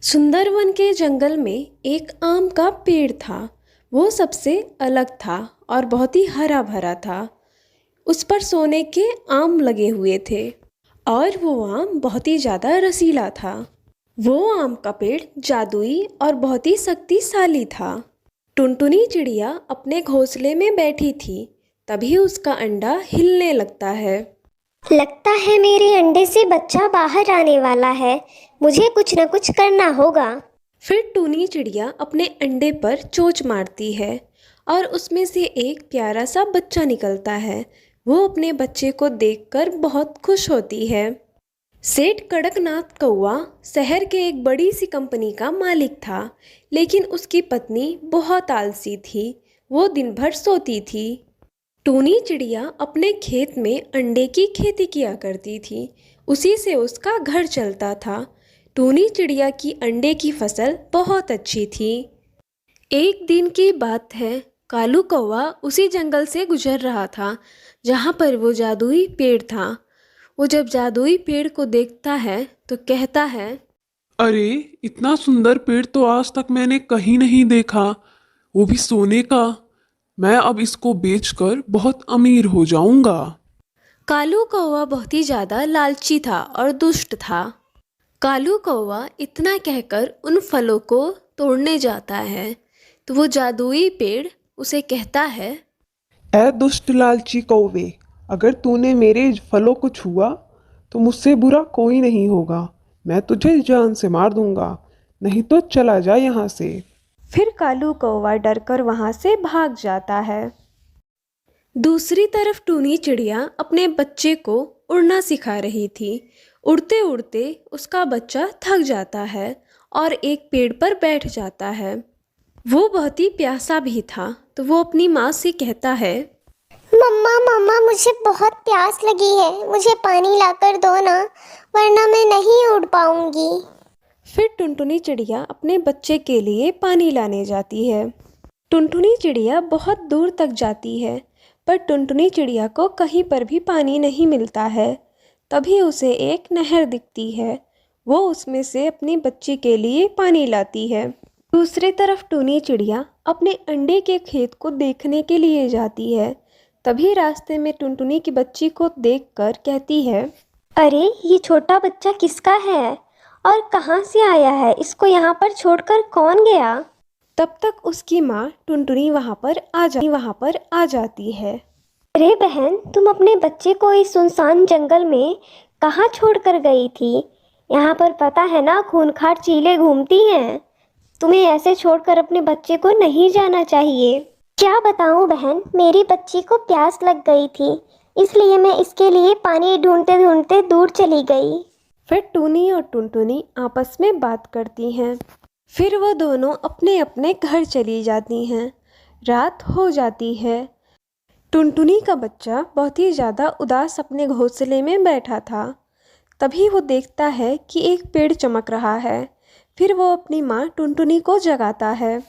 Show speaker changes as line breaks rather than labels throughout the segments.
सुंदरवन के जंगल में एक आम का पेड़ था। वो सबसे अलग था और बहुत ही हरा भरा था। उस पर सोने के आम लगे हुए थे और वो आम बहुत ही ज़्यादा रसीला था। वो आम का पेड़ जादुई और बहुत ही शक्तिशाली था। टुनटुनी चिड़िया अपने घोंसले में बैठी थी। तभी उसका अंडा हिलने लगता है।
लगता है मेरे अंडे से बच्चा बाहर आने वाला है। मुझे कुछ न कुछ करना होगा।
फिर टूनी चिड़िया अपने अंडे पर चोंच मारती है और उसमें से एक प्यारा सा बच्चा निकलता है। वो अपने बच्चे को देखकर बहुत खुश होती है। सेठ कड़कनाथ कौवा शहर के एक बड़ी सी कंपनी का मालिक था, लेकिन उसकी पत्नी बहुत आलसी थी। वो दिन भर सोती थी। टूनी चिड़िया अपने खेत में अंडे की खेती किया करती थी। उसी से उसका घर चलता था। टूनी चिड़िया की अंडे की फसल बहुत अच्छी थी। एक दिन की बात है, कालू कौवा उसी जंगल से गुजर रहा था जहाँ पर वो जादुई पेड़ था। वो जब जादुई पेड़ को देखता है तो कहता है,
अरे, इतना सुंदर पेड़ तो आज तक मैंने कहीं नहीं देखा, वो भी सोने का। मैं अब इसको बेचकर बहुत अमीर हो जाऊंगा।
कालू कौवा बहुत ही ज़्यादा लालची था और दुष्ट था। कालू कौवा इतना कहकर उन फलों को तोड़ने जाता है तो वो जादुई पेड़ उसे कहता है,
ऐ दुष्ट लालची कौवे, अगर तूने मेरे फलों को छुआ तो मुझसे बुरा कोई नहीं होगा। मैं तुझे जान से मार दूंगा, नहीं तो चला जा यहाँ से।
फिर कालू कौवा डरकर वहाँ से भाग जाता है। दूसरी तरफ टूनी चिड़िया अपने बच्चे को उड़ना सिखा रही थी। उड़ते उड़ते उसका बच्चा थक जाता है और एक पेड़ पर बैठ जाता है। वो बहुत ही प्यासा भी था तो वो अपनी माँ से कहता है,
मम्मा मम्मा, मुझे बहुत प्यास लगी है। मुझे पानी लाकर दो ना, वरना मैं नहीं उड़ पाऊंगी।
फिर टुनटुनी चिड़िया अपने बच्चे के लिए पानी लाने जाती है। टुनटुनी चिड़िया बहुत दूर तक जाती है, पर टुनटुनी चिड़िया को कहीं पर भी पानी नहीं मिलता है। तभी उसे एक नहर दिखती है। वो उसमें से अपनी बच्ची के लिए पानी लाती है। दूसरी तरफ टूनी चिड़िया अपने अंडे के खेत को देखने के लिए जाती है। तभी रास्ते में टुनटुनी की बच्ची को देखकर कहती है,
अरे, ये छोटा बच्चा किसका है और कहाँ से आया है? इसको यहाँ पर छोड़कर कौन गया?
तब तक उसकी माँ टुनटुनी वहाँ पर आ जाती है।
अरे बहन, तुम अपने बच्चे को इस सुनसान जंगल में कहाँ छोड़कर गई थी? यहाँ पर पता है ना, खूंखार चीलें घूमती हैं। तुम्हें ऐसे छोड़कर अपने बच्चे को नहीं जाना चाहिए। क्या बताऊँ बहन, मेरी बच्ची को प्यास लग गई थी, इसलिए मैं इसके लिए पानी ढूंढते ढूंढते दूर चली गई।
फिर टूनी और टुनटुनी आपस में बात करती हैं। फिर वो दोनों अपने अपने घर चली जाती हैं। रात हो जाती है। टुनटुनी का बच्चा बहुत ही ज़्यादा उदास अपने घोंसले में बैठा था। तभी वो देखता है कि एक पेड़ चमक रहा है। फिर वो अपनी माँ टुनटुनी को जगाता है।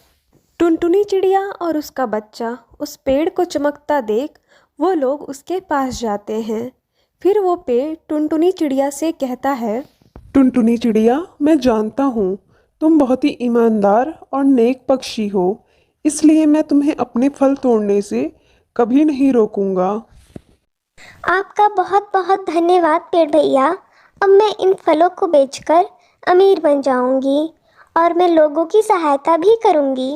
टुनटुनी चिड़िया और उसका बच्चा उस पेड़ को चमकता देख वो लोग उसके पास जाते हैं। फिर वो पेड़ टुनटुनी चिड़िया से कहता है,
टुनटुनी चिड़िया, मैं जानता हूँ तुम बहुत ही ईमानदार और नेक पक्षी हो, इसलिए मैं तुम्हें अपने फल तोड़ने से कभी नहीं रोकूंगा।
आपका बहुत बहुत धन्यवाद पेड़ भैया। अब मैं इन फलों को बेचकर अमीर बन जाऊंगी और मैं लोगों की सहायता भी करूंगी।